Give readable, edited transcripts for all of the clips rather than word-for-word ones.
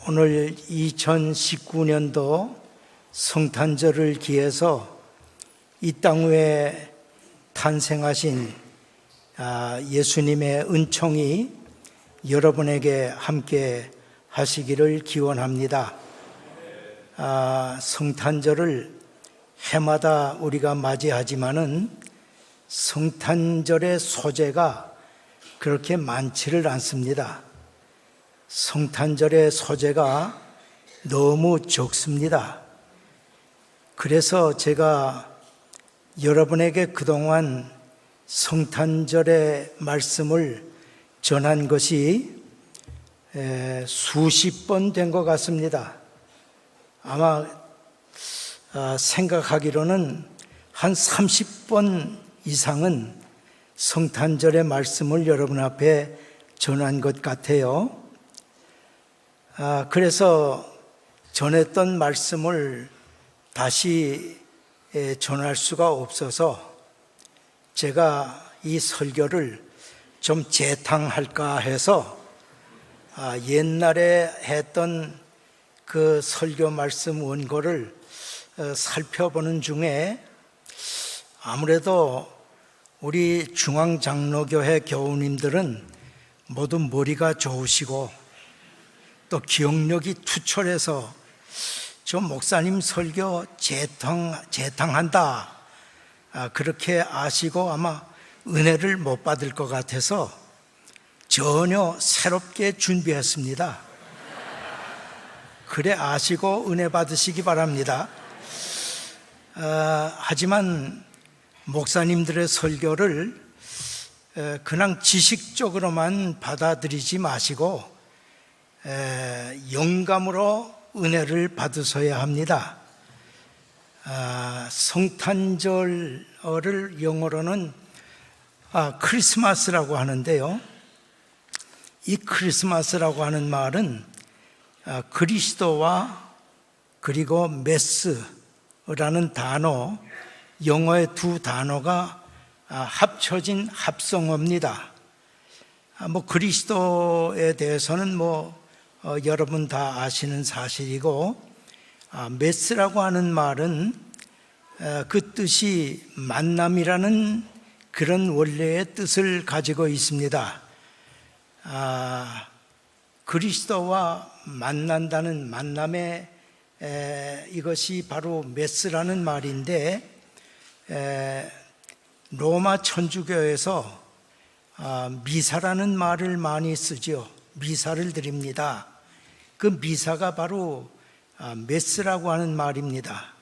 오늘 2019년도 성탄절을 기해서 이 땅 위에 탄생하신 예수님의 은총이 여러분에게 함께 하시기를 기원합니다. 성탄절을 해마다 우리가 맞이하지만은 성탄절의 소재가 그렇게 많지를 않습니다. 성탄절의 소재가 너무 적습니다. 그래서 제가 여러분에게 그동안 성탄절의 말씀을 전한 것이 수십 번 된 것 같습니다. 아마 생각하기로는 한 30번 이상은 성탄절의 말씀을 여러분 앞에 전한 것 같아요. 그래서 전했던 말씀을 다시 전할 수가 없어서 제가 이 설교를 좀 재탕할까 해서 옛날에 했던 그 설교 말씀 원고를 살펴보는 중에 아무래도 우리 중앙장로교회 교우님들은 모두 머리가 좋으시고 또 기억력이 투철해서 저 목사님 설교 재탕한다 그렇게 아시고 아마 은혜를 못 받을 것 같아서 전혀 새롭게 준비했습니다. 그래 아시고 은혜 받으시기 바랍니다. 하지만 목사님들의 설교를 그냥 지식적으로만 받아들이지 마시고 영감으로 은혜를 받으셔야 합니다. 성탄절을 영어로는 크리스마스라고 하는데요. 이 크리스마스라고 하는 말은 그리스도와 그리고 메스라는 단어, 영어의 두 단어가 합쳐진 합성어입니다. 그리스도에 대해서는 여러분 다 아시는 사실이고, 메스라고 하는 말은 그 뜻이 만남이라는 그런 원래의 뜻을 가지고 있습니다. 그리스도와 만난다는 만남의 이것이 바로 메스라는 말인데, 로마 천주교에서 미사라는 말을 많이 쓰죠. 미사를 드립니다. 그 미사가 바로 메스라고 하는 말입니다.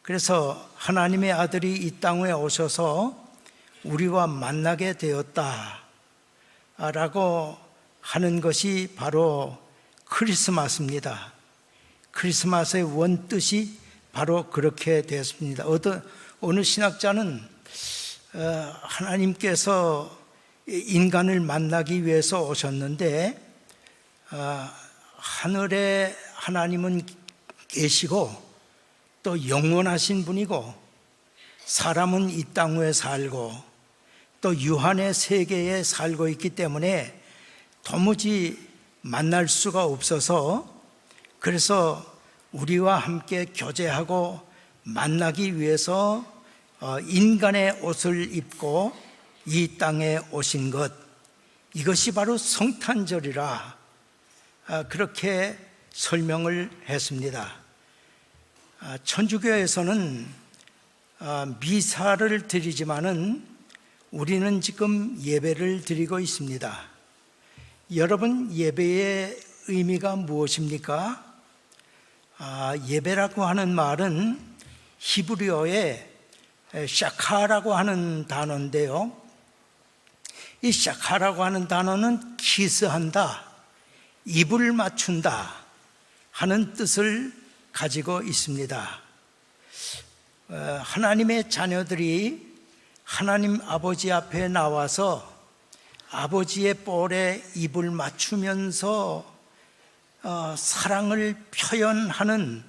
그래서 하나님의 아들이 이 땅에 오셔서 우리와 만나게 되었다라고 하는 것이 바로 크리스마스입니다. 크리스마스의 원뜻이 바로 그렇게 되었습니다. 어느 신학자는 하나님께서 인간을 만나기 위해서 오셨는데 하늘에 하나님은 계시고 또 영원하신 분이고 사람은 이 땅 위에 살고 또 유한의 세계에 살고 있기 때문에 도무지 만날 수가 없어서, 그래서 우리와 함께 교제하고 만나기 위해서 인간의 옷을 입고 이 땅에 오신 것, 이것이 바로 성탄절이라 그렇게 설명을 했습니다. 천주교에서는 미사를 드리지만은 우리는 지금 예배를 드리고 있습니다. 여러분, 예배의 의미가 무엇입니까? 예배라고 하는 말은 히브리어의 샤카라고 하는 단어인데요. 이 샤카라고 하는 단어는 키스한다, 입을 맞춘다 하는 뜻을 가지고 있습니다. 하나님의 자녀들이 하나님 아버지 앞에 나와서 아버지의 볼에 입을 맞추면서 사랑을 표현하는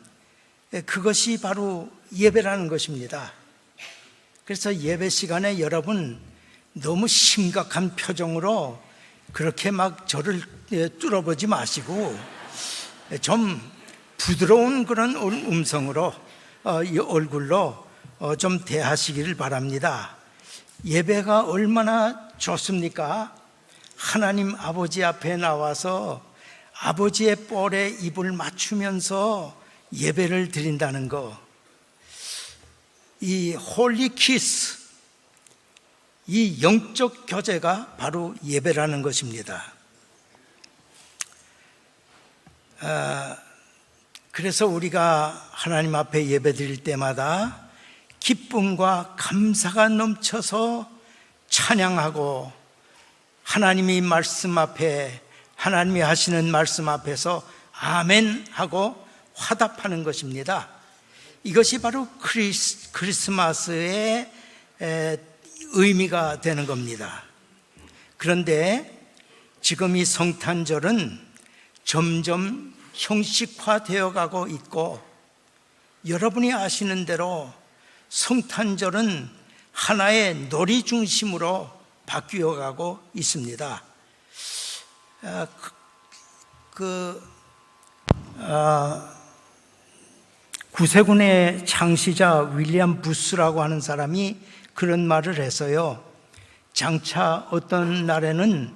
그것이 바로 예배라는 것입니다. 그래서 예배 시간에 여러분 너무 심각한 표정으로 그렇게 막 저를 뚫어보지 마시고 좀 부드러운 그런 음성으로 이 얼굴로 좀 대하시기를 바랍니다. 예배가 얼마나 좋습니까? 하나님 아버지 앞에 나와서 아버지의 뻘에 입을 맞추면서 예배를 드린다는 거, 이 홀리 키스, 이 영적 교제가 바로 예배라는 것입니다. 그래서 우리가 하나님 앞에 예배 드릴 때마다 기쁨과 감사가 넘쳐서 찬양하고 하나님이 말씀 앞에, 하나님이 하시는 말씀 앞에서 아멘 하고 화답하는 것입니다. 이것이 바로 크리스마스의 의미가 되는 겁니다. 그런데 지금 이 성탄절은 점점 형식화되어 가고 있고, 여러분이 아시는 대로 성탄절은 하나의 놀이 중심으로 바뀌어 가고 있습니다. 구세군의 창시자 윌리엄 부스라고 하는 사람이 그런 말을 해서요, 장차 어떤 날에는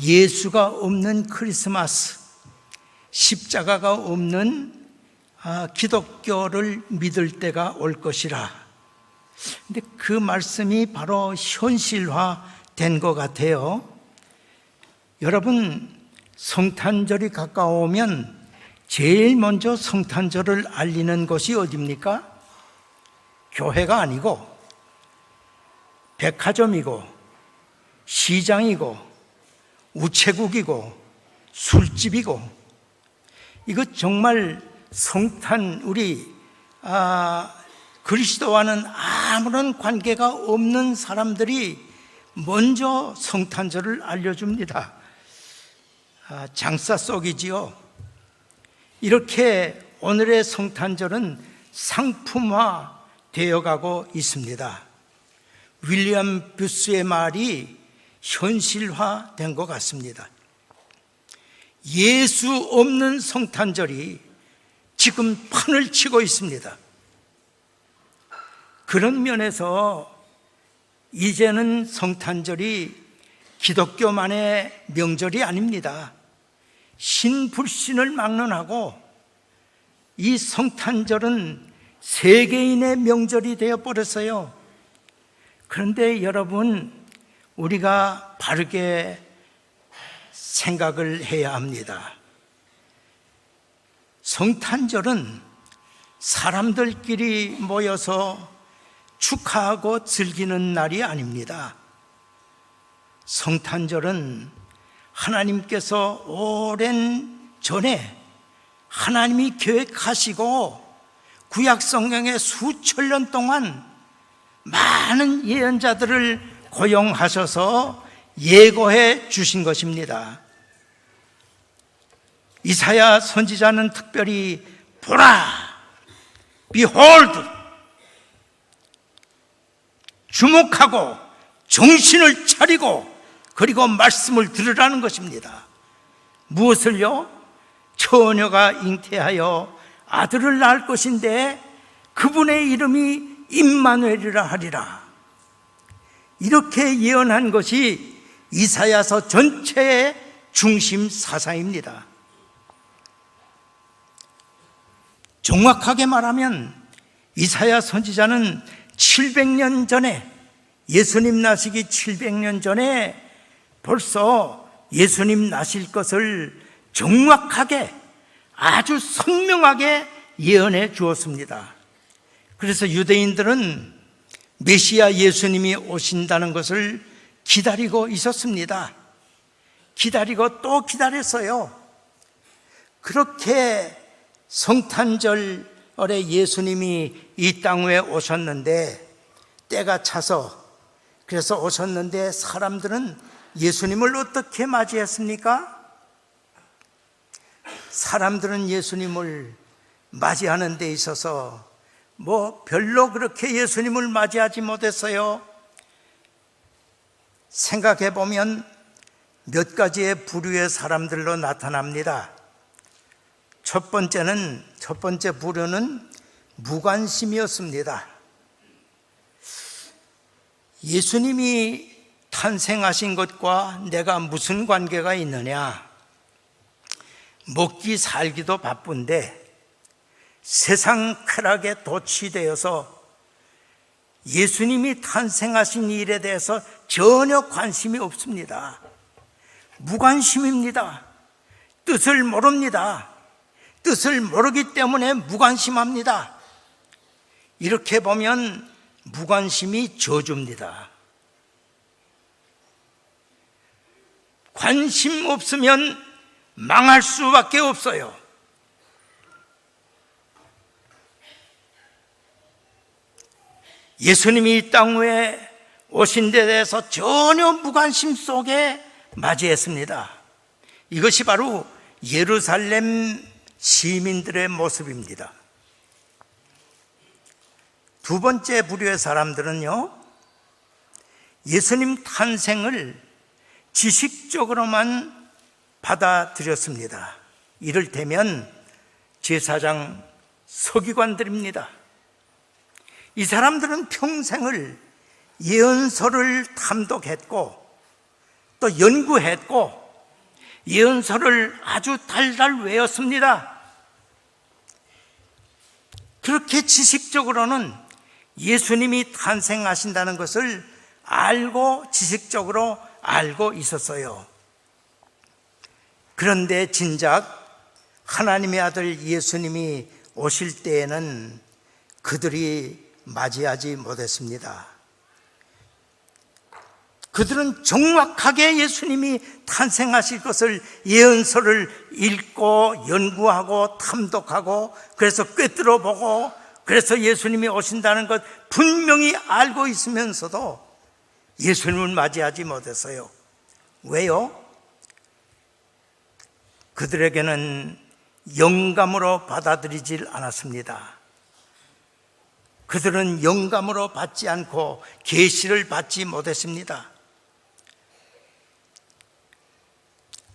예수가 없는 크리스마스, 십자가가 없는 기독교를 믿을 때가 올 것이라. 근데 그 말씀이 바로 현실화된 것 같아요. 여러분, 성탄절이 가까워오면 제일 먼저 성탄절을 알리는 것이 어디입니까? 교회가 아니고 백화점이고 시장이고 우체국이고 술집이고, 이거 정말 우리 그리스도와는 아무런 관계가 없는 사람들이 먼저 성탄절을 알려줍니다. 장사 속이지요. 이렇게 오늘의 성탄절은 상품화 되어가고 있습니다. 윌리엄 뷰스의 말이 현실화된 것 같습니다. 예수 없는 성탄절이 지금 판을 치고 있습니다. 그런 면에서 이제는 성탄절이 기독교만의 명절이 아닙니다. 신불신을 막론하고 이 성탄절은 세계인의 명절이 되어버렸어요. 그런데 여러분, 우리가 바르게 생각을 해야 합니다. 성탄절은 사람들끼리 모여서 축하하고 즐기는 날이 아닙니다. 성탄절은 하나님께서 오랜 전에 하나님이 계획하시고 구약 성경에 수천 년 동안 많은 예언자들을 고용하셔서 예고해 주신 것입니다. 이사야 선지자는 특별히 보라, behold, 주목하고 정신을 차리고 그리고 말씀을 들으라는 것입니다. 무엇을요? 처녀가 잉태하여 아들을 낳을 것인데 그분의 이름이 임마누엘이라 하리라. 이렇게 예언한 것이 이사야서 전체의 중심 사상입니다. 정확하게 말하면 이사야 선지자는 700년 전에, 예수님 나시기 700년 전에 벌써 예수님 나실 것을 정확하게, 아주 선명하게 예언해 주었습니다. 그래서 유대인들은 메시아 예수님이 오신다는 것을 기다리고 있었습니다. 기다리고 또 기다렸어요. 그렇게 성탄절에 예수님이 이 땅 위에 오셨는데, 때가 차서 그래서 오셨는데 사람들은 예수님을 어떻게 맞이했습니까? 사람들은 예수님을 맞이하는 데 있어서 별로 그렇게 예수님을 맞이하지 못했어요. 생각해 보면 몇 가지의 부류의 사람들로 나타납니다. 첫 번째 부류는 무관심이었습니다. 예수님이 탄생하신 것과 내가 무슨 관계가 있느냐? 먹기 살기도 바쁜데 세상 쾌락에 도취되어서 예수님이 탄생하신 일에 대해서 전혀 관심이 없습니다. 무관심입니다. 뜻을 모릅니다. 뜻을 모르기 때문에 무관심합니다. 이렇게 보면 무관심이 저주입니다. 관심 없으면 망할 수밖에 없어요. 예수님이 이 땅 위에 오신 데 대해서 전혀 무관심 속에 맞이했습니다. 이것이 바로 예루살렘 시민들의 모습입니다. 두 번째 부류의 사람들은요, 예수님 탄생을 지식적으로만 받아들였습니다. 이를테면 제사장 서기관들입니다. 이 사람들은 평생을 예언서를 탐독했고 또 연구했고 예언서를 아주 달달 외웠습니다. 그렇게 지식적으로는 예수님이 탄생하신다는 것을 알고 지식적으로 알고 있었어요. 그런데 진작 하나님의 아들 예수님이 오실 때에는 그들이 맞이하지 못했습니다. 그들은 정확하게 예수님이 탄생하실 것을 예언서를 읽고 연구하고 탐독하고 그래서 꿰뚫어 보고 그래서 예수님이 오신다는 것 분명히 알고 있으면서도 예수님을 맞이하지 못했어요. 왜요? 그들에게는 영감으로 받아들이질 않았습니다. 그들은 영감으로 받지 않고 계시를 받지 못했습니다.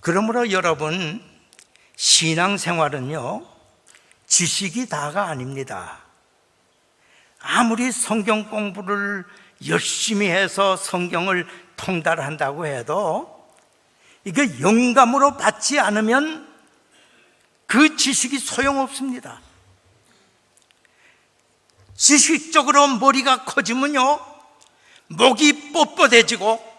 그러므로 여러분, 신앙생활은요, 지식이 다가 아닙니다. 아무리 성경 공부를 열심히 해서 성경을 통달한다고 해도 이게 영감으로 받지 않으면 그 지식이 소용없습니다. 지식적으로 머리가 커지면요, 목이 뻣뻣해지고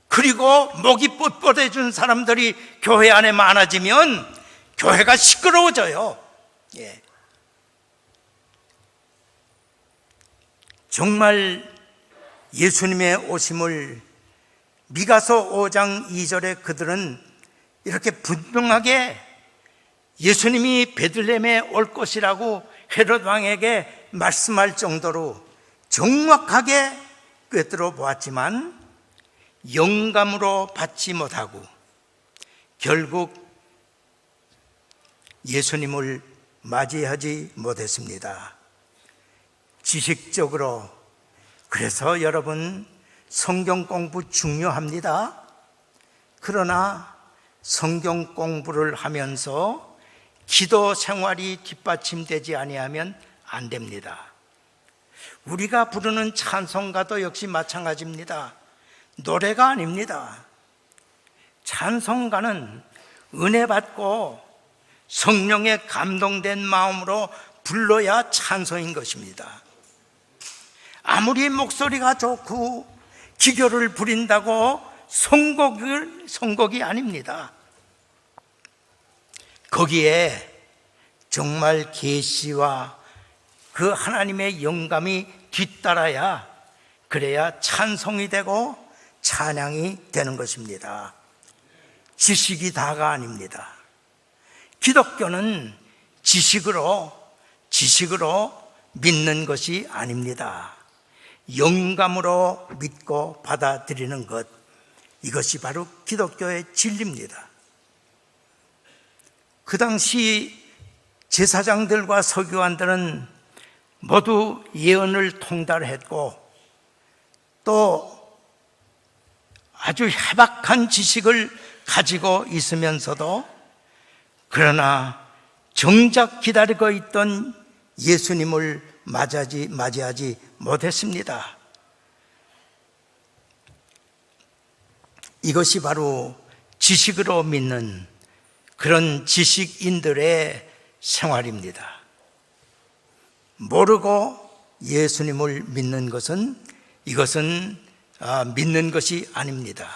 그리고 목이 뻣뻣해진 사람들이 교회 안에 많아지면 교회가 시끄러워져요. 예. 정말 예수님의 오심을 미가서 5장 2절에 그들은 이렇게 분명하게 예수님이 베들레헴에 올 것이라고 헤롯 왕에게 말씀할 정도로 정확하게 꿰뚫어 보았지만 영감으로 받지 못하고 결국 예수님을 맞이하지 못했습니다. 지식적으로. 그래서 여러분, 성경 공부 중요합니다. 그러나 성경 공부를 하면서 기도 생활이 뒷받침되지 아니하면 안 됩니다. 우리가 부르는 찬송가도 역시 마찬가지입니다. 노래가 아닙니다. 찬송가는 은혜 받고 성령에 감동된 마음으로 불러야 찬송인 것입니다. 아무리 목소리가 좋고 기교를 부린다고 선곡이 아닙니다. 거기에 정말 계시와 그 하나님의 영감이 뒤따라야 그래야 찬송이 되고 찬양이 되는 것입니다. 지식이 다가 아닙니다. 기독교는 지식으로 믿는 것이 아닙니다. 영감으로 믿고 받아들이는 것, 이것이 바로 기독교의 진리입니다. 그 당시 제사장들과 서기관들은 모두 예언을 통달했고 또 아주 해박한 지식을 가지고 있으면서도 그러나 정작 기다리고 있던 예수님을 맞이하지 못했습니다. 이것이 바로 지식으로 믿는 그런 지식인들의 생활입니다. 모르고 예수님을 믿는 것은 이것은 믿는 것이 아닙니다.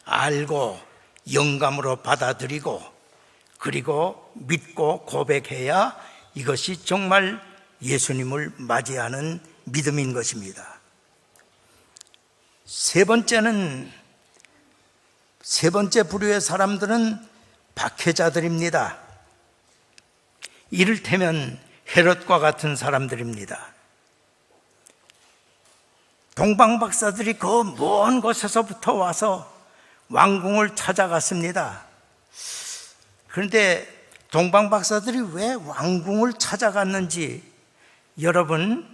알고 영감으로 받아들이고 그리고 믿고 고백해야 이것이 정말 예수님을 맞이하는 믿음인 것입니다. 세 번째 부류의 사람들은 박해자들입니다. 이를테면 헤롯과 같은 사람들입니다. 동방박사들이 그 먼 곳에서부터 와서 왕궁을 찾아갔습니다. 그런데 동방박사들이 왜 왕궁을 찾아갔는지 여러분,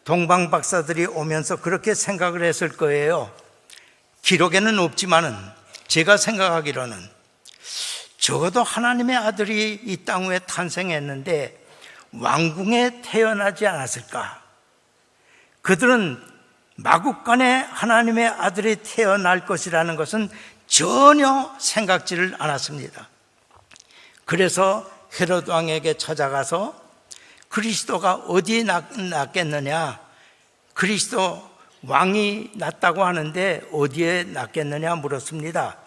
동방박사들이 오면서 그렇게 생각을 했을 거예요. 기록에는 없지만은 제가 생각하기로는 적어도 하나님의 아들이 이 땅 위에 탄생했는데 왕궁에 태어나지 않았을까? 그들은 마국간에 하나님의 아들이 태어날 것이라는 것은 전혀 생각지를 않았습니다. 그래서 헤롯 왕에게 찾아가서 그리스도가 어디에 낳겠느냐, 그리스도 왕이 낳았다고 하는데 어디에 낳겠느냐 물었습니다.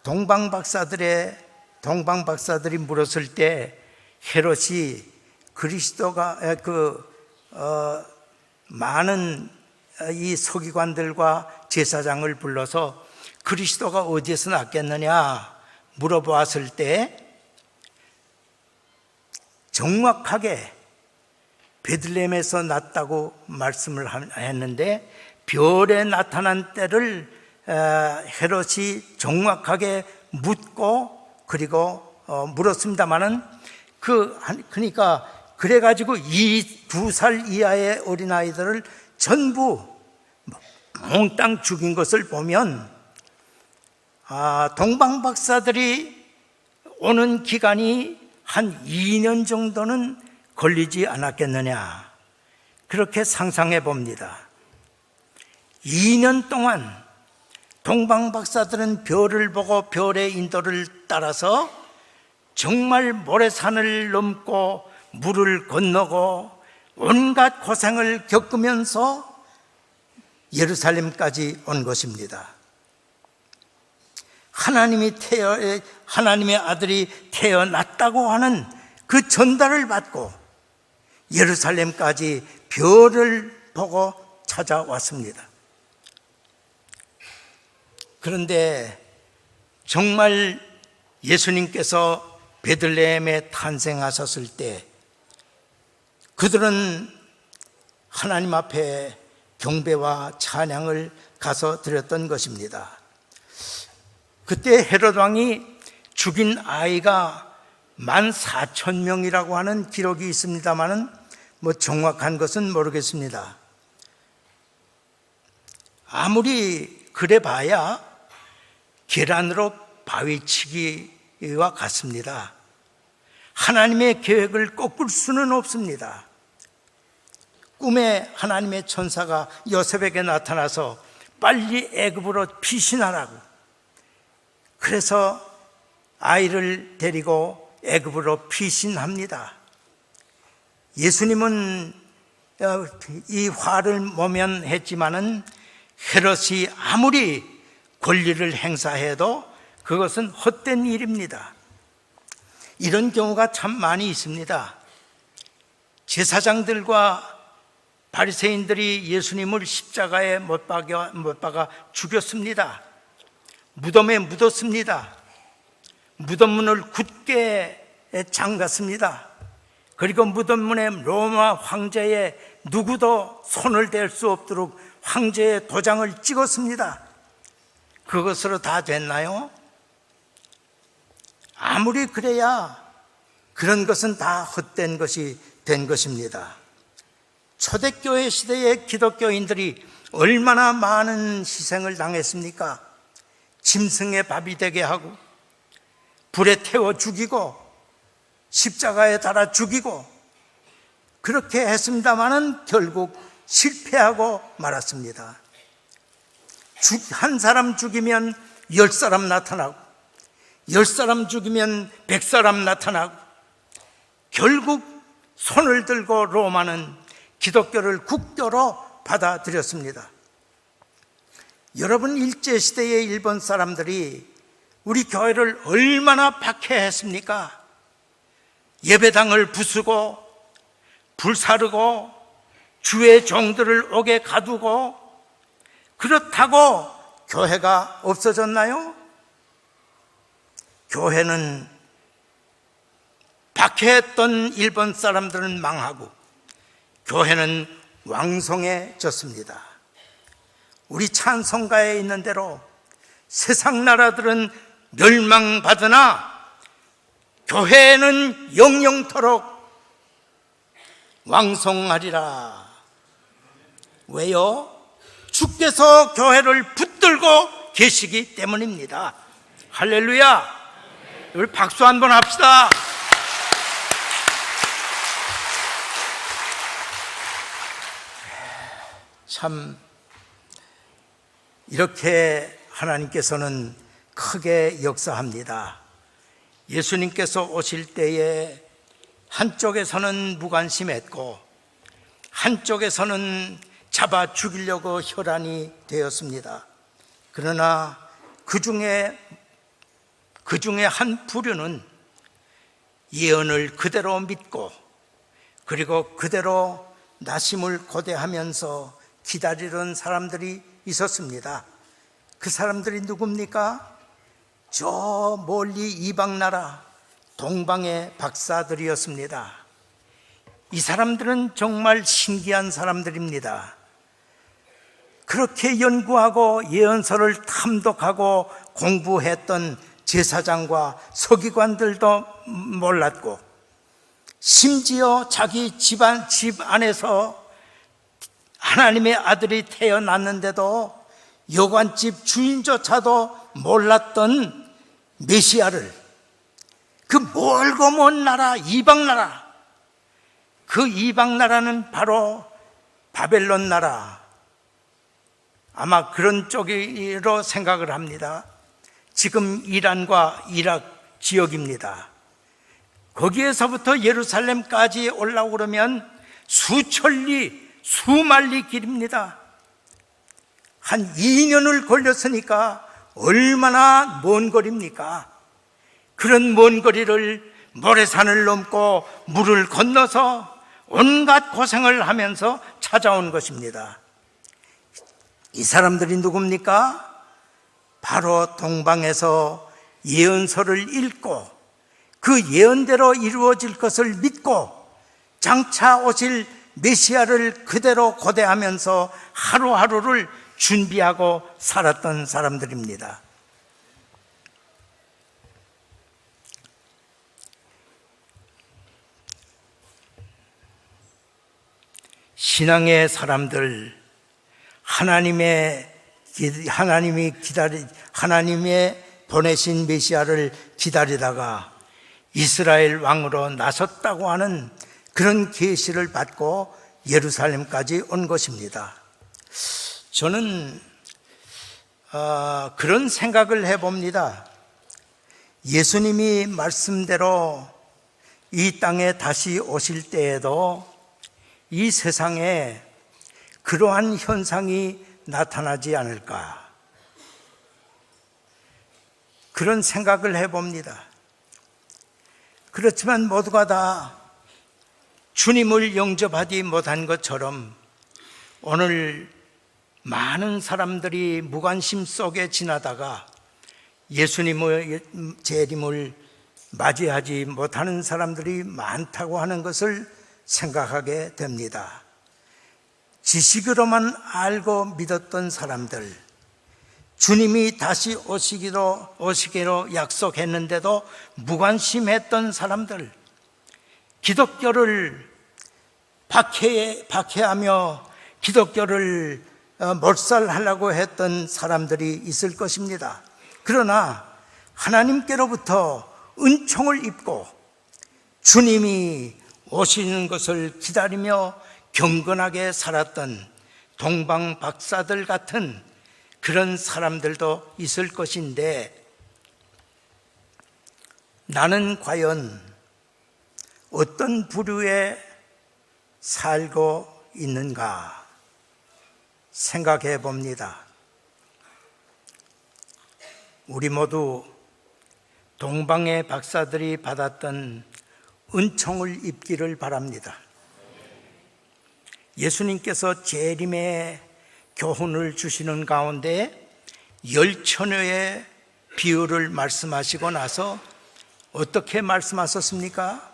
동방박사들이 물었을 때 헤롯이 그리스도가 많은 이 서기관들과 제사장을 불러서 그리스도가 어디에서 낳겠느냐 물어보았을 때 정확하게 베들레헴에서 낳았다고 말씀을 했는데 별에 나타난 때를 헤롯이 정확하게 묻고 그리고 물었습니다마는 그러니까 그래가지고 이 2살 이하의 어린아이들을 전부 몽땅 죽인 것을 보면 동방박사들이 오는 기간이 한 2년 정도는 걸리지 않았겠느냐 그렇게 상상해 봅니다. 2년 동안 동방박사들은 별을 보고 별의 인도를 따라서 정말 모래산을 넘고 물을 건너고 온갖 고생을 겪으면서 예루살렘까지 온 것입니다. 하나님의 아들이 태어났다고 하는 그 전달을 받고 예루살렘까지 별을 보고 찾아왔습니다. 그런데 정말 예수님께서 베들레헴에 탄생하셨을 때 그들은 하나님 앞에 경배와 찬양을 가서 드렸던 것입니다. 그때 헤롯 왕이 죽인 아이가 14,000명이라고 하는 기록이 있습니다만은 정확한 것은 모르겠습니다. 아무리 그래 봐야 계란으로 바위치기와 같습니다. 하나님의 계획을 꺾을 수는 없습니다. 꿈에 하나님의 천사가 요셉에게 나타나서 빨리 애굽으로 피신하라고, 그래서 아이를 데리고 애굽으로 피신합니다. 예수님은 이 화를 모면했지만은 헤롯이 아무리 권리를 행사해도 그것은 헛된 일입니다. 이런 경우가 참 많이 있습니다. 제사장들과 바리새인들이 예수님을 십자가에 못 박아 죽였습니다. 무덤에 묻었습니다. 무덤문을 굳게 잠갔습니다. 그리고 무덤문에 로마 황제의 누구도 손을 댈 수 없도록 황제의 도장을 찍었습니다. 그것으로 다 됐나요? 아무리 그래야 그런 것은 다 헛된 것이 된 것입니다. 초대교회 시대의 기독교인들이 얼마나 많은 희생을 당했습니까? 짐승의 밥이 되게 하고 불에 태워 죽이고 십자가에 달아 죽이고 그렇게 했습니다마는 결국 실패하고 말았습니다. 한 사람 죽이면 10사람 나타나고 10사람 죽이면 100사람 나타나고 결국 손을 들고 로마는 기독교를 국교로 받아들였습니다. 여러분, 일제시대의 일본 사람들이 우리 교회를 얼마나 박해했습니까? 예배당을 부수고 불사르고 주의 종들을 옥에 가두고, 그렇다고 교회가 없어졌나요? 교회는 박해했던 일본 사람들은 망하고 교회는 왕성해졌습니다. 우리 찬송가에 있는 대로 세상 나라들은 멸망받으나 교회는 영영토록 왕성하리라. 왜요? 주께서 교회를 붙들고 계시기 때문입니다. 할렐루야. 우리 박수 한번 합시다. 참 이렇게 하나님께서는 크게 역사합니다. 예수님께서 오실 때에 한쪽에서는 무관심했고 한쪽에서는 잡아 죽이려고 혈안이 되었습니다. 그러나 그 중에 한 부류는 예언을 그대로 믿고 그리고 그대로 나심을 고대하면서 기다리던 사람들이 있었습니다. 그 사람들이 누굽니까? 저 멀리 이방나라 동방의 박사들이었습니다. 이 사람들은 정말 신기한 사람들입니다. 그렇게 연구하고 예언서를 탐독하고 공부했던 제사장과 서기관들도 몰랐고, 심지어 자기 집 안에서 하나님의 아들이 태어났는데도 여관집 주인조차도 몰랐던 메시아를, 그 멀고 먼 나라, 이방나라, 그 이방나라는 바로 바벨론 나라, 아마 그런 쪽으로 생각을 합니다. 지금 이란과 이락 지역입니다. 거기에서부터 예루살렘까지 올라오려면 수천리, 수만리 길입니다. 한 2년을 걸렸으니까 얼마나 먼 거리입니까? 그런 먼 거리를 모래산을 넘고 물을 건너서 온갖 고생을 하면서 찾아온 것입니다. 이 사람들이 누굽니까? 바로 동방에서 예언서를 읽고 그 예언대로 이루어질 것을 믿고 장차 오실 메시아를 그대로 고대하면서 하루하루를 준비하고 살았던 사람들입니다. 신앙의 사람들, 하나님의 보내신 메시아를 기다리다가 이스라엘 왕으로 나섰다고 하는 그런 계시를 받고 예루살렘까지 온 것입니다. 저는 그런 생각을 해봅니다. 예수님이 말씀대로 이 땅에 다시 오실 때에도 이 세상에 그러한 현상이 나타나지 않을까, 그런 생각을 해봅니다. 그렇지만 모두가 다 주님을 영접하지 못한 것처럼 오늘 많은 사람들이 무관심 속에 지나다가 예수님의 재림을 맞이하지 못하는 사람들이 많다고 하는 것을 생각하게 됩니다. 지식으로만 알고 믿었던 사람들, 주님이 다시 오시기로 약속했는데도 무관심했던 사람들, 기독교를 박해하며 기독교를 몰살하려고 했던 사람들이 있을 것입니다. 그러나 하나님께로부터 은총을 입고 주님이 오시는 것을 기다리며 경건하게 살았던 동방 박사들 같은 그런 사람들도 있을 것인데, 나는 과연 어떤 부류에 살고 있는가 생각해 봅니다. 우리 모두 동방의 박사들이 받았던 은총을 입기를 바랍니다. 예수님께서 재림의 교훈을 주시는 가운데 10처녀의 비유를 말씀하시고 나서 어떻게 말씀하셨습니까?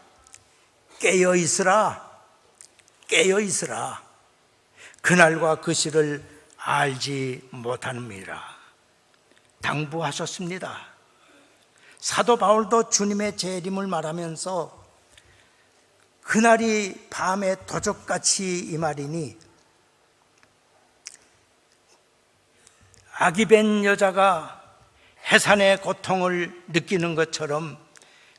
깨어 있으라, 깨어 있으라. 그날과 그 시를 알지 못하느니라 당부하셨습니다. 사도 바울도 주님의 재림을 말하면서 그날이 밤에 도적같이 임하리니 아기 벤 여자가 해산의 고통을 느끼는 것처럼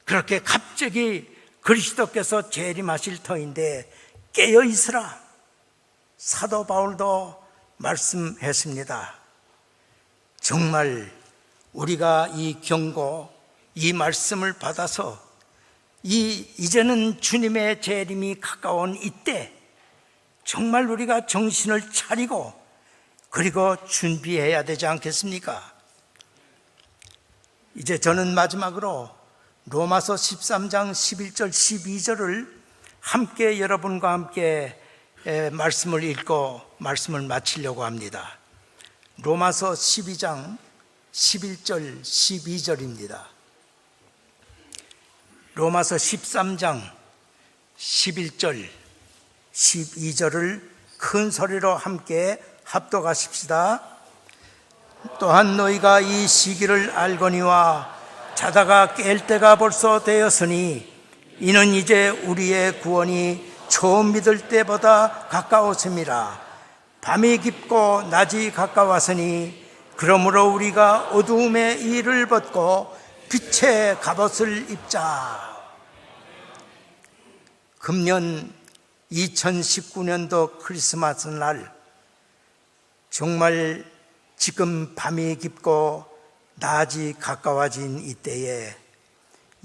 그렇게 갑자기 그리스도께서 재림하실 터인데 깨어 있으라. 사도 바울도 말씀했습니다. 정말 우리가 이 경고, 이 말씀을 받아서 이제는 주님의 재림이 가까운 이때 정말 우리가 정신을 차리고 그리고 준비해야 되지 않겠습니까? 이제 저는 마지막으로 로마서 13장 11절 12절을 함께 여러분과 함께 말씀을 읽고 말씀을 마치려고 합니다. 로마서 12장 11절 12절입니다. 로마서 13장 11절 12절을 큰 소리로 함께 합독하십시다. 또한 너희가 이 시기를 알거니와 자다가 깰 때가 벌써 되었으니 이는 이제 우리의 구원이 처음 믿을 때보다 가까웠음이라. 밤이 깊고 낮이 가까웠으니 그러므로 우리가 어두움의 일을 벗고 빛의 갑옷을 입자. 금년 2019년도 크리스마스 날 정말 지금 밤이 깊고 낮이 가까워진 이때에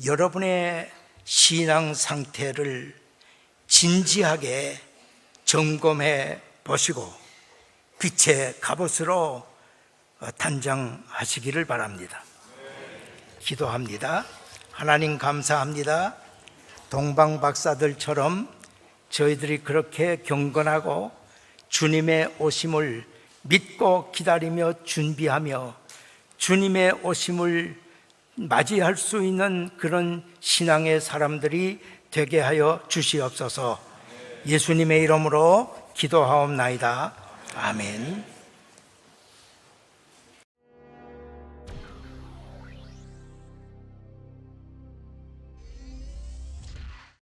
여러분의 신앙 상태를 진지하게 점검해 보시고 빛의 갑옷으로 단장하시기를 바랍니다. 기도합니다. 하나님 감사합니다. 동방 박사들처럼 저희들이 그렇게 경건하고 주님의 오심을 믿고 기다리며 준비하며 주님의 오심을 맞이할 수 있는 그런 신앙의 사람들이 되게 하여 주시옵소서. 예수님의 이름으로 기도하옵나이다. 아멘.